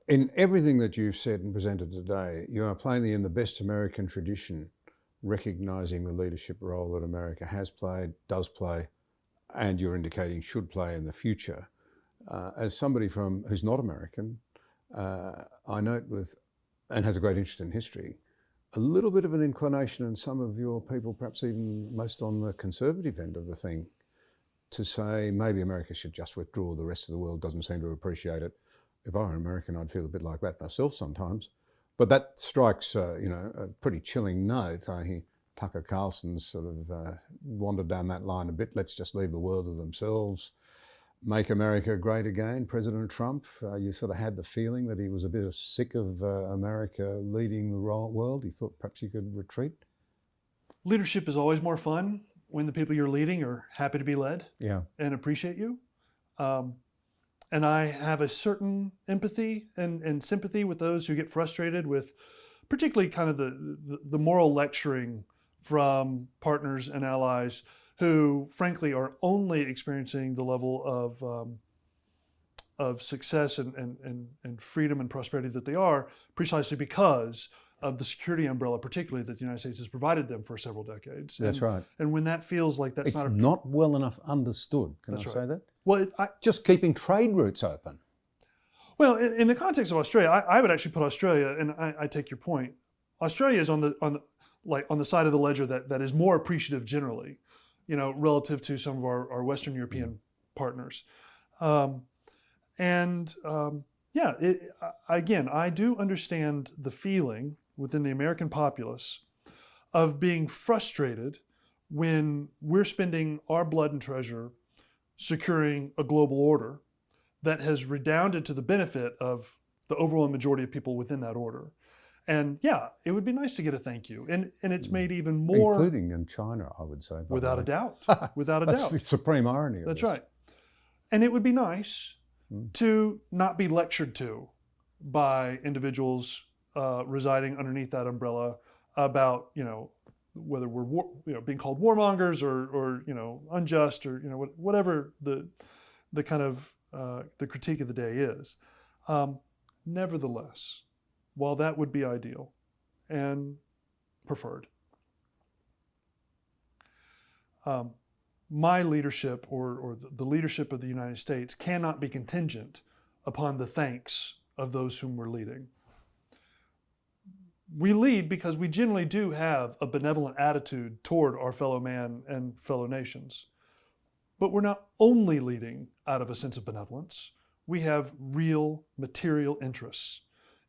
In everything that you've said and presented today, you are plainly in the best American tradition, recognising the leadership role that America has played, does play, and you're indicating should play in the future. As somebody who's not American, I note and has a great interest in history, a little bit of an inclination in some of your people, perhaps even most on the conservative end of the thing, to say maybe America should just withdraw, the rest of the world doesn't seem to appreciate it. If I were American, I'd feel a bit like that myself sometimes. But that strikes, a pretty chilling note. I hear Tucker Carlson's sort of wandered down that line a bit. Let's just leave the world to themselves. Make America great again. President Trump, you sort of had the feeling that he was a bit sick of America leading the world. He thought perhaps he could retreat. Leadership is always more fun when the people you're leading are happy to be led and appreciate you. And I have a certain empathy and sympathy with those who get frustrated with particularly kind of the moral lecturing from partners and allies who, frankly, are only experiencing the level of success and freedom and prosperity that they are precisely because of the security umbrella, particularly that the United States has provided them for several decades. That's right. And when that feels like it's not well enough understood, can I say that? Well, just keeping trade routes open. Well, in the context of Australia, I would actually put Australia, and I take your point. Australia is on the side of the ledger that is more appreciative generally, relative to some of our Western European partners. Again, I do understand the feeling within the American populace of being frustrated when we're spending our blood and treasure securing a global order that has redounded to the benefit of the overwhelming majority of people within that order. And it would be nice to get a thank you. And it's made even more... Including in China, I would say. Without a doubt. Without a doubt. That's the supreme irony of That's this. right. And it would be nice to not be lectured to by individuals residing underneath that umbrella about, whether we're being called warmongers or unjust or whatever the kind of the critique of the day is. Nevertheless, while that would be ideal and preferred, my leadership or the leadership of the United States cannot be contingent upon the thanks of those whom we're leading. We lead because we generally do have a benevolent attitude toward our fellow man and fellow nations. But we're not only leading out of a sense of benevolence. We have real material interests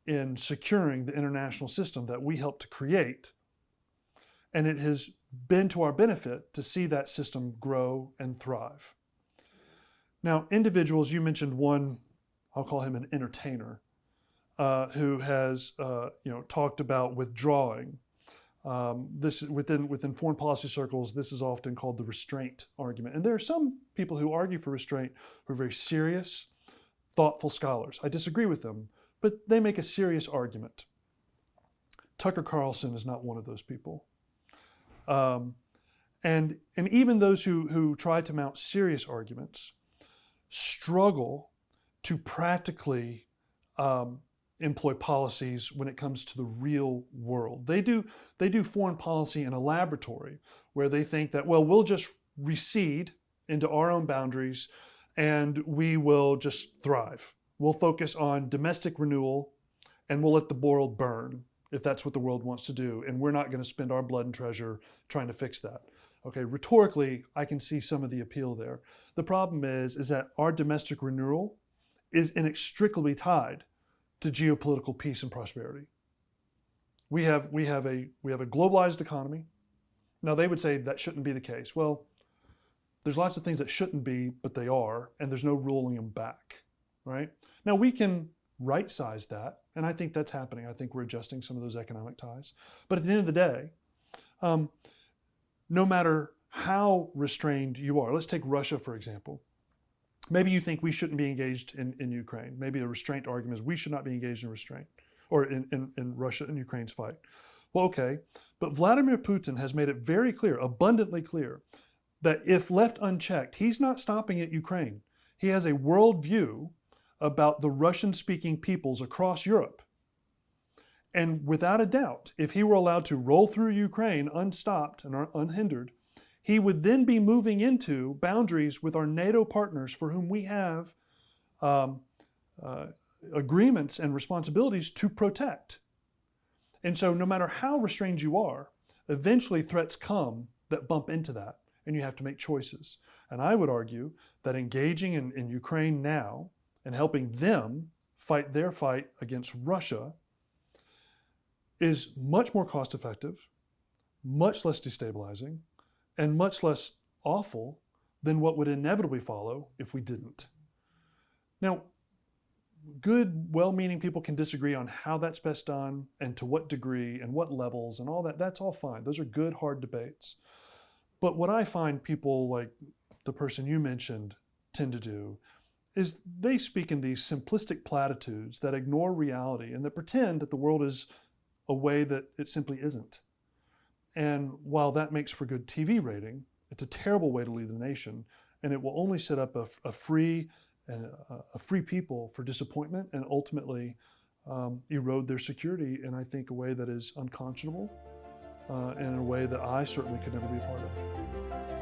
in securing the international system that we helped to create. And it has been to our benefit to see that system grow and thrive. Now, individuals, you mentioned one, I'll call him an entertainer, who has talked about withdrawing. This within foreign policy circles, this is often called the restraint argument. And there are some people who argue for restraint who are very serious, thoughtful scholars. I disagree with them, but they make a serious argument. Tucker Carlson is not one of those people. And even those who try to mount serious arguments struggle to practically employ policies when it comes to the real world. They do foreign policy in a laboratory where they think that, well, we'll just recede into our own boundaries and we will just thrive. We'll focus on domestic renewal and we'll let the world burn if that's what the world wants to do. And we're not going to spend our blood and treasure trying to fix that. Okay, rhetorically, I can see some of the appeal there. The problem is that our domestic renewal is inextricably tied to geopolitical peace and prosperity. We have a globalized economy. Now they would say that shouldn't be the case. Well, there's lots of things that shouldn't be, but they are, and there's no rolling them back, right? Now we can right-size that, and I think that's happening. I think we're adjusting some of those economic ties. But at the end of the day, no matter how restrained you are, let's take Russia, for example. Maybe you think we shouldn't be engaged in Ukraine. Maybe a restraint argument is we should not be engaged in restraint or in Russia and Ukraine's fight. Well, okay, but Vladimir Putin has made it very clear, abundantly clear, that if left unchecked, he's not stopping at Ukraine. He has a worldview about the Russian-speaking peoples across Europe. And without a doubt, if he were allowed to roll through Ukraine unstopped and unhindered, he would then be moving into boundaries with our NATO partners for whom we have agreements and responsibilities to protect. And so no matter how restrained you are, eventually threats come that bump into that, and you have to make choices. And I would argue that engaging in Ukraine now and helping them fight their fight against Russia is much more cost effective, much less destabilizing, and much less awful than what would inevitably follow if we didn't. Now, good, well-meaning people can disagree on how that's best done and to what degree and what levels and all that. That's all fine. Those are good, hard debates. But what I find people like the person you mentioned tend to do is they speak in these simplistic platitudes that ignore reality and that pretend that the world is a way that it simply isn't. And while that makes for good TV rating, it's a terrible way to lead the nation, and it will only set up a free people for disappointment and ultimately erode their security in, I think, a way that is unconscionable and in a way that I certainly could never be a part of.